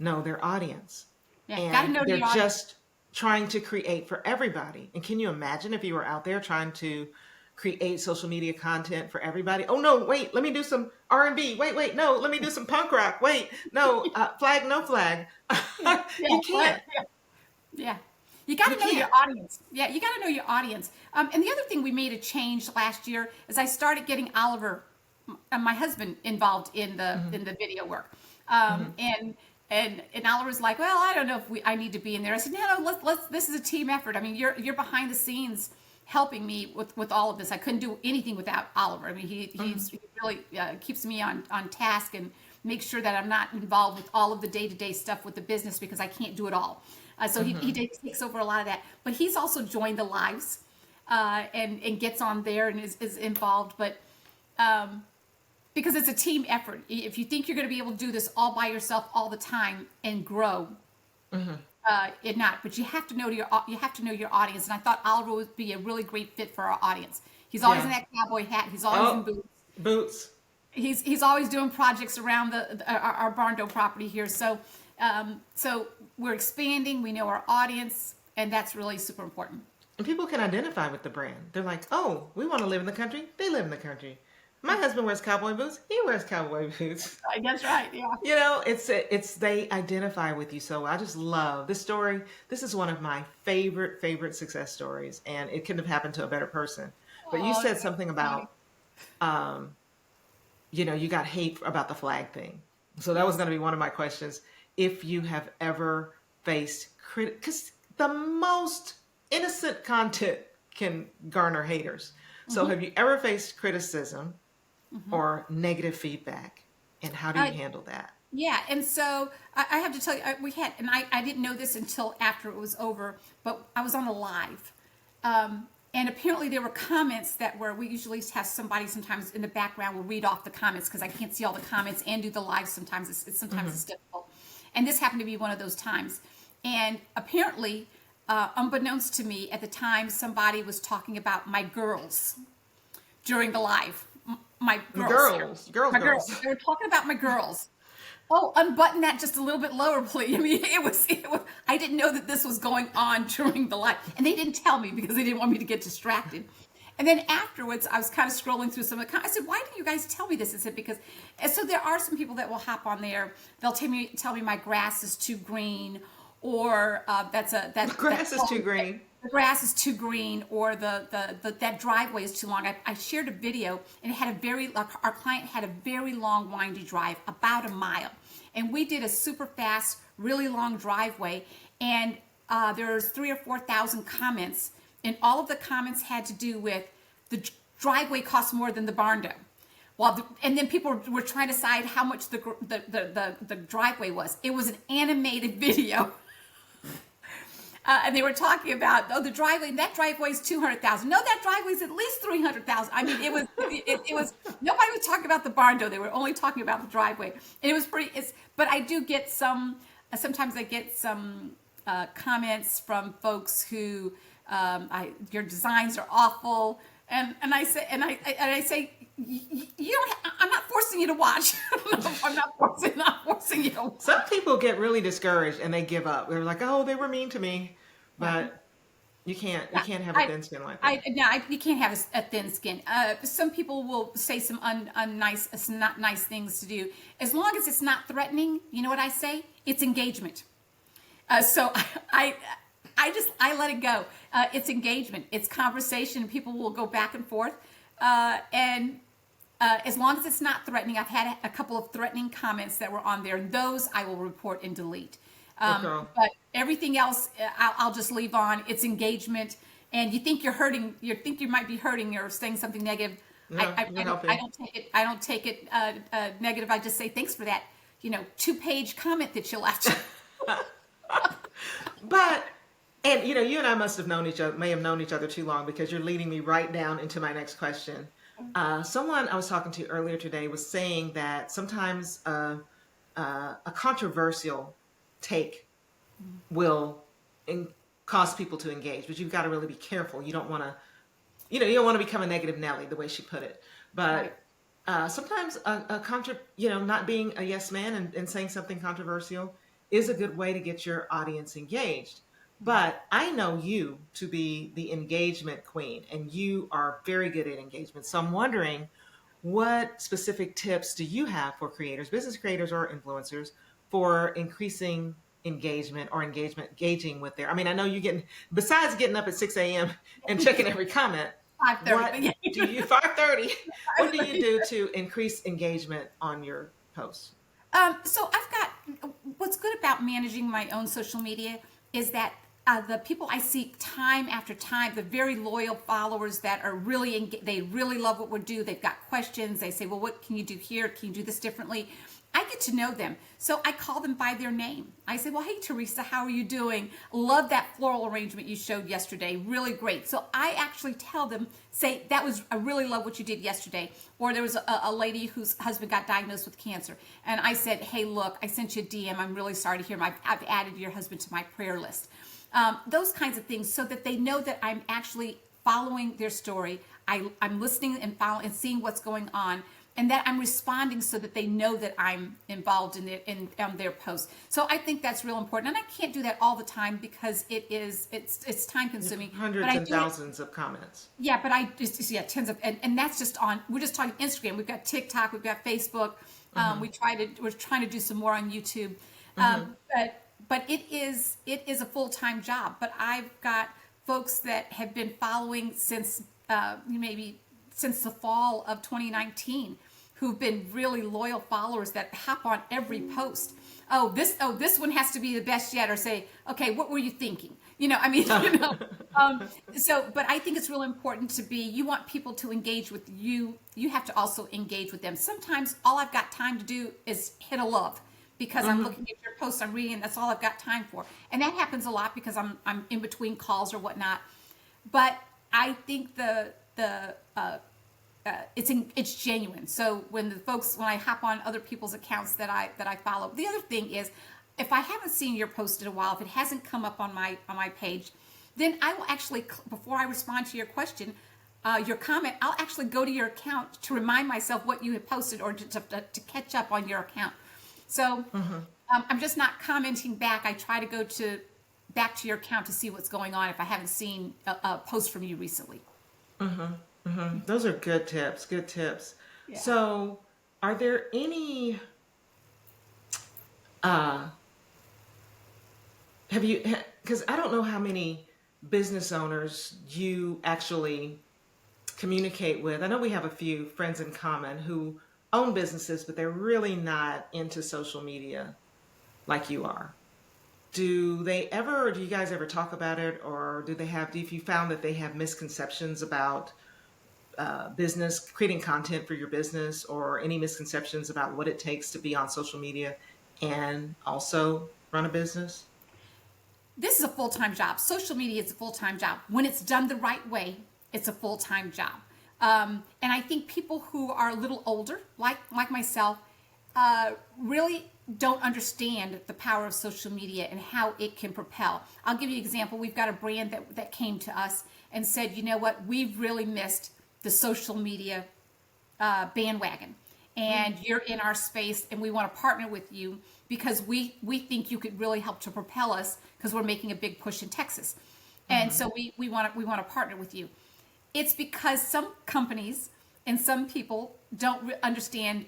know their audience. Yeah, gotta And know they're your audience. just trying to create for everybody. And can you imagine if you were out there trying to create social media content for everybody? Oh no, wait, let me do some R&B. Wait, no, let me do some punk rock. Wait, no, flag, no flag. Yeah, You can't. yeah. You got You to know your can't. audience. Yeah, you got to know your audience. And the other thing we made a change last year is I started getting Oliver, my husband, involved in the video work. And Oliver's like, well, I don't know if I need to be in there. I said, no, let's. This is a team effort. I mean, you're behind the scenes helping me with all of this. I couldn't do anything without Oliver. I mean, he really keeps me on task and makes sure that I'm not involved with all of the day-to-day stuff with the business because I can't do it all. So he takes over a lot of that. But he's also joined the lives and gets on there and is involved. But because it's a team effort. If you think you're going to be able to do this all by yourself all the time and grow, it not. But you have to know your audience. And I thought Oliver would be a really great fit for our audience. He's always Yeah. in that cowboy hat. He's always in Oh, boots. boots. He's always doing projects around our Barndo property here. So we're expanding. We know our audience, and that's really super important. And people can identify with the brand. They're like, oh, we want to live in the country. They live in the country. My husband wears cowboy boots. He wears cowboy boots. That's right. Yeah. You know, it's they identify with you. So I just love this story. This is one of my favorite success stories, and it couldn't have happened to a better person. But you Oh, said something funny. about, you know, you got hate about the flag thing. So that was going to be one of my questions. If you have ever faced because the most innocent content can garner haters. So have you ever faced criticism or negative feedback, and how do you I, handle that? Yeah, and so I have to tell you, we had, and I didn't know this until after it was over, but I was on a live. And apparently there were comments that were, we usually have somebody sometimes in the background will read off the comments because I can't see all the comments and do the live sometimes. It's difficult. And this happened to be one of those times. And apparently, unbeknownst to me, at the time, somebody was talking about my girls during the live. My girls. Girls. My girls. They were talking about my girls. Oh, unbutton that just a little bit lower, please. I mean, it was. I didn't know that this was going on during the live, and they didn't tell me because they didn't want me to get distracted. And then afterwards, I was kind of scrolling through some of the comments. I said, "Why didn't you guys tell me this?" I said, "Because." And so there are some people that will hop on there. They'll tell me my grass is too green, or The grass is too green. The grass is too green, or that driveway is too long. I shared a video, and it had our client had a very long, windy drive, about a mile, and we did a super fast, really long driveway, and there's 3,000 or 4,000 comments, and all of the comments had to do with the driveway costs more than the barn door. And then people were trying to decide how much the driveway was. It was an animated video. And they were talking about, the driveway, that driveway is 200,000. No, that driveway is at least 300,000. I mean, it was nobody was talking about the barn door. They were only talking about the driveway. And it was but I do get sometimes I get some comments from folks who, your designs are awful. And I say, you don't. I'm not forcing you to watch. I'm not forcing you to watch. Some people get really discouraged and they give up. They're like, "Oh, they were mean to me," but you can't have a thin skin like that. You can't have a thin skin. Some people will say some not nice things to do. As long as it's not threatening, you know what I say? It's engagement. So I let it go. It's engagement. It's conversation. People will go back and forth. And as long as it's not threatening, I've had a couple of threatening comments that were on there. Those I will report and delete. Okay. But everything else, I'll just leave on. It's engagement. And you think you're hurting, you think you might be hurting or saying something negative. No, I you're helping. I don't take it negative. I just say thanks for that, 2-page comment that you left. But and you and I may have known each other too long, because you're leading me right down into my next question. Someone I was talking to earlier today was saying that sometimes a controversial take will cause people to engage, but you've got to really be careful. You don't want to, you don't want to become a negative Nelly, the way she put it. But sometimes not being a yes man and saying something controversial is a good way to get your audience engaged. But I know you to be the engagement queen, and you are very good at engagement. So I'm wondering, what specific tips do you have for creators, business creators or influencers, for increasing engagement or engaging with their, I know besides getting up at 6 a.m. and checking every comment, 5:30. what do you, 5:30, what do you do to increase engagement on your posts? So what's good about managing my own social media is that the people I see time after time, the very loyal followers that are they really love what we do. They've got questions. They say, well, what can you do here? Can you do this differently? I get to know them. So I call them by their name. I say, well, hey, Teresa, how are you doing? Love that floral arrangement you showed yesterday. Really great. So I actually tell them, I really love what you did yesterday. Or there was a lady whose husband got diagnosed with cancer. And I said, hey, look, I sent you a DM. I'm really sorry to hear. I've added your husband to my prayer list. Those kinds of things, so that they know that I'm actually following their story. I'm listening and following and seeing what's going on. and that I'm responding so that they know that I'm involved in their posts. So I think that's real important, and I can't do that all the time because it's time consuming. Hundreds But I and do it. thousands of comments. Yeah, but I just, yeah, tens of, and that's just on, we're just talking Instagram. We've got TikTok, we've got Facebook. We're trying to do some more on YouTube. But it is a full-time job. But I've got folks that have been following since maybe since the fall of 2019, who've been really loyal followers that hop on every post. This one has to be the best yet, or say, okay, what were you thinking? I mean, but I think it's real important you want people to engage with you. You have to also engage with them. Sometimes all I've got time to do is hit a love because I'm looking at your posts, I'm reading, and that's all I've got time for. And that happens a lot because I'm in between calls or whatnot. But I think it's genuine. So when I hop on other people's accounts that I follow, the other thing is, if I haven't seen your post in a while, if it hasn't come up on my page, then I will actually, before I respond to your question, your comment, I'll actually go to your account to remind myself what you had posted, or to catch up on your account. So I'm just not commenting back. I try to go back to your account to see what's going on if I haven't seen a post from you recently. Those are good tips. Good tips. Yeah. So, are there any? Have you? Because I don't know how many business owners you actually communicate with. I know we have a few friends in common who own businesses, but they're really not into social media like you are. Do you guys ever talk about it, or if you found that they have misconceptions about business, creating content for your business, or any misconceptions about what it takes to be on social media and also run a business? This is a full-time job. Social media is a full-time job. When it's done the right way, it's a full-time job. And I think people who are a little older, like myself, really don't understand the power of social media and how it can propel. I'll give you an example. We've got a brand that came to us and said, you know what, we've really missed the social media bandwagon. And you're in our space, and we want to partner with you because we think you could really help to propel us, because we're making a big push in Texas. And so we want to partner with you. It's because some companies and some people don't understand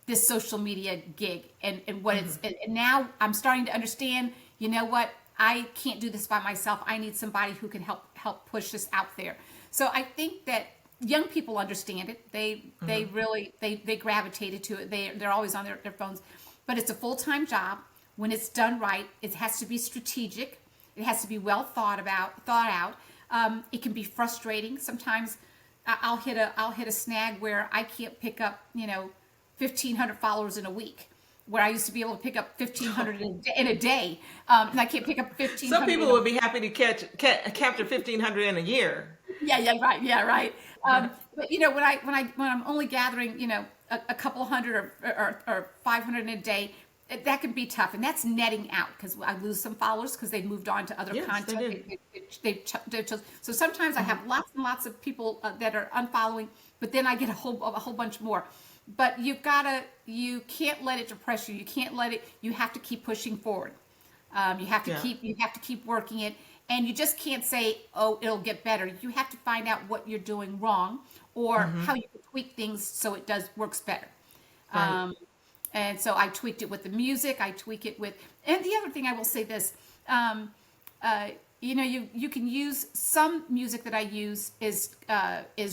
this social media gig and what it's, and now I'm starting to understand, you know what, I can't do this by myself. I need somebody who can help push this out there. So I think that young people understand it. They really gravitated to it. They're always on their phones, but it's a full-time job. When it's done right, it has to be strategic. It has to be well thought out. It can be frustrating. Sometimes I'll hit a snag where I can't pick up 1,500 followers in a week, where I used to be able to pick up 1,500 in a day, and I can't pick up 1,500. Some people would be happy to capture 1,500 in a year. Yeah, right. But when I'm only gathering a couple hundred or 500 in a day, that can be tough, and that's netting out, because I lose some followers because they've moved on to other content. So sometimes I have lots and lots of people that are unfollowing, but then I get a whole bunch more. But you can't let it depress you. You have to keep pushing forward. You have to keep working it, and you just can't say, oh, it'll get better. You have to find out what you're doing wrong, or how you can tweak things so it works better. Right. And so I tweaked it with the music. I tweak it with, and the other thing I will say this, you can use some music that I use is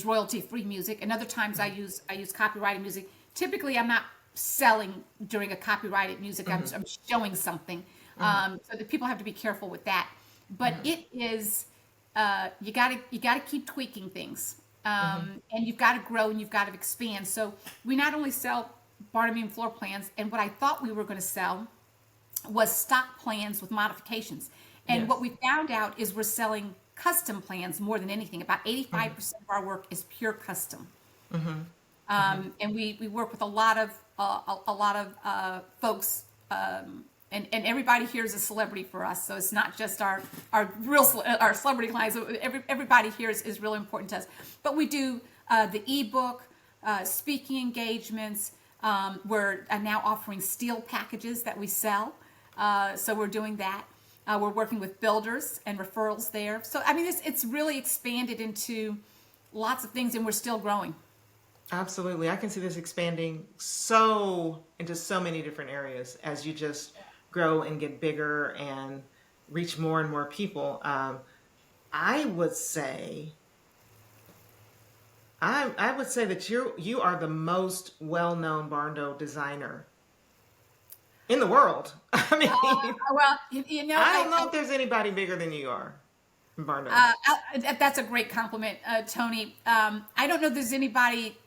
royalty-free music, and other times I use copyrighted music. Typically, I'm not selling during a copyrighted music. I'm showing something, so that people have to be careful with that. But it is you gotta keep tweaking things, and you've got to grow and you've got to expand. So we not only sell barnum floor plans, and what I thought we were going to sell was stock plans with modifications. And what we found out is we're selling custom plans more than anything. About 85% of our work is pure custom. And we work with a lot of folks, and everybody here is a celebrity for us. So it's not just our celebrity clients. Everybody here is really important to us. But we do the ebook. speaking engagements. We're now offering steel packages that we sell. So we're doing that. We're working with builders and referrals there. So, I mean, it's really expanded into lots of things, and we're still growing. Absolutely. I can see this expanding into so many different areas as you just grow and get bigger and reach more and more people. I would say, I would say that you are the most well-known barn door designer in the world. I mean, Well, I don't know if there's anybody bigger than you are in barn uh, doors. that's a great compliment, Tony. I don't know if there's anybody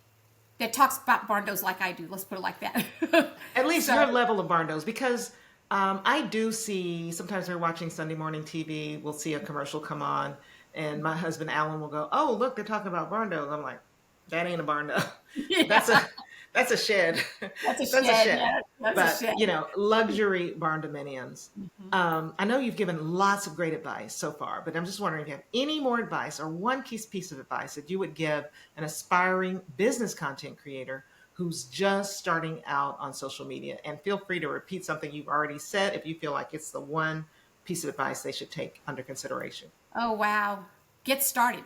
that talks about barn doors like I do. Let's put it like that. At least So, your level of barn doors, because I do see sometimes we're watching Sunday morning TV. We'll see a commercial come on, and my husband Alan will go, "Oh, look, they're talking about barn doors." I'm like, "That ain't a barn door. That's yeah, a that's a shed. that's a That's a shed. shed." Yeah, that's a But shed. luxury barn dominiums. I know you've given lots of great advice so far, but I'm just wondering if you have any more advice or one piece of advice that you would give an aspiring business content creator who's just starting out on social media. And feel free to repeat something you've already said if you feel like it's the one piece of advice they should take under consideration. Oh, wow. Get started.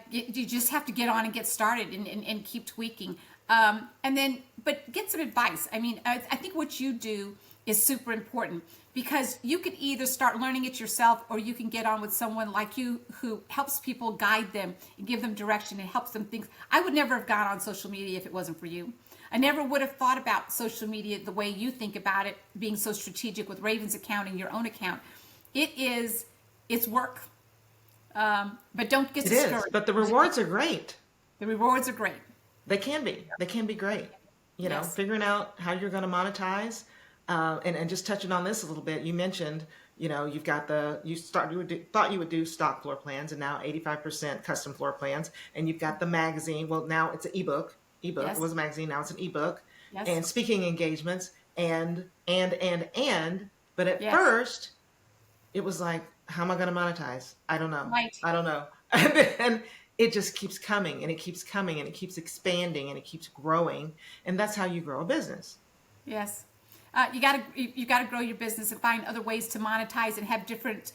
You just have to get on and get started and keep tweaking. But get some advice. I mean, I think what you do is super important because you can either start learning it yourself or you can get on with someone like you who helps people, guide them and give them direction and helps them think. I would never have gone on social media if it wasn't for you. I never would have thought about social media the way you think about it, being so strategic with Raven's account and your own account. It's work. But don't get It is, discouraged. but the rewards are great. The rewards are great. They can be. They can be great. Yes. Figuring out how you're going to monetize, and just touching on this a little bit. You mentioned, you've got thought you would do stock floor plans, and now 85% custom floor plans, and you've got the magazine. Well, now it's an ebook. Ebook. It Yes. was a magazine. Now it's an ebook, Yes. and speaking engagements, and. But at Yes. first, it was like, how am I going to monetize? I don't know. Right. I don't know. And then it just keeps coming and it keeps coming and it keeps expanding and it keeps growing. And that's how you grow a business. Yes. You gotta grow your business and find other ways to monetize and have different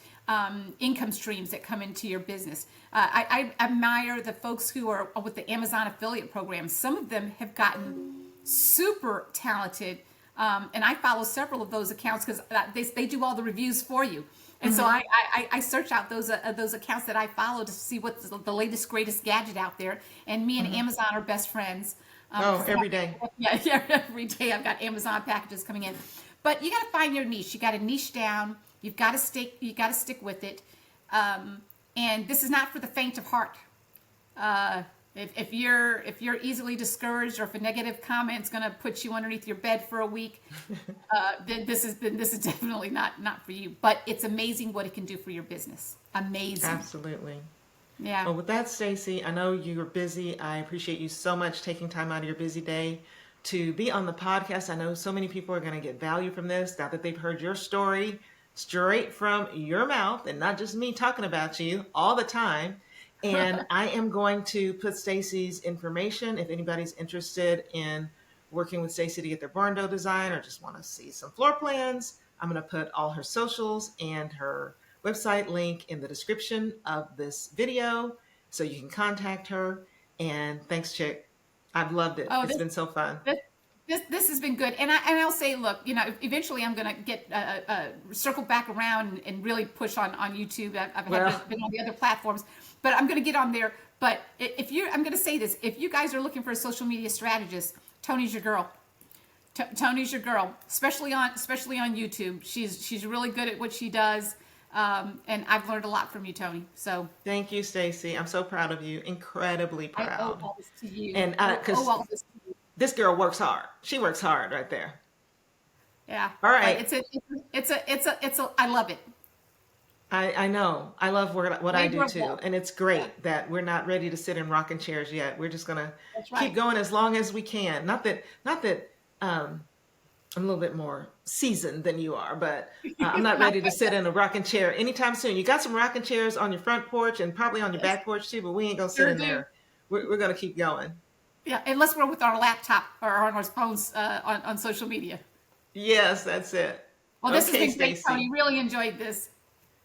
income streams that come into your business. I admire the folks who are with the Amazon affiliate program. Some of them have gotten super talented, and I follow several of those accounts because they do all the reviews for you. And so I search out those accounts that I follow to see what's the latest greatest gadget out there. And me and Amazon are best friends. Oh, every day. Yeah, every day I've got Amazon packages coming in. But you got to find your niche. You got to niche down. You've got to stick. You got to stick with it. And this is not for the faint of heart. If you're easily discouraged, or if a negative comment's going to put you underneath your bed for a week, then this is definitely not for you. But it's amazing what it can do for your business. Amazing. Absolutely. Yeah. Well, with that, Stacee, I know you're busy. I appreciate you so much taking time out of your busy day to be on the podcast. I know so many people are going to get value from this now that they've heard your story straight from your mouth and not just me talking about you all the time. And I am going to put Stacee's information if anybody's interested in working with Stacee to get their barn door design or just want to see some floor plans. I'm going to put all her socials and her website link in the description of this video so you can contact her. And thanks, Chick. I've loved it. Oh, It's been so fun. this has been good, and I'll say, look, eventually I'm gonna get circle back around and really push on YouTube. I've Well, been on the other platforms, but I'm gonna get on there. But I'm gonna say this: if you guys are looking for a social media strategist, Tony's your girl. Tony's your girl, especially on YouTube. She's really good at what she does, and I've learned a lot from you, Tony. So thank you, Stacee. I'm so proud of you. Incredibly I owe proud. all this to you. And I because owe all this to you. this girl works hard. She works hard right there. Yeah. All But right. I love it. I know. I love what I Labor do of too. love. And it's Yeah, great that we're not ready to sit in rocking chairs yet. We're just going to that's keep right. going as long as we can. Not that I'm a little bit more seasoned than you are, but I'm not ready to sit in a rocking chair anytime soon. You got some rocking chairs on your front porch and probably on your Yes, back porch too, but we ain't going to sit sure in do. there. We're going to keep going. Yeah, unless we're with our laptop or on our phones on social media. Yes, that's it. Well, this has Okay, been great, Stacee. Tony. Really enjoyed this.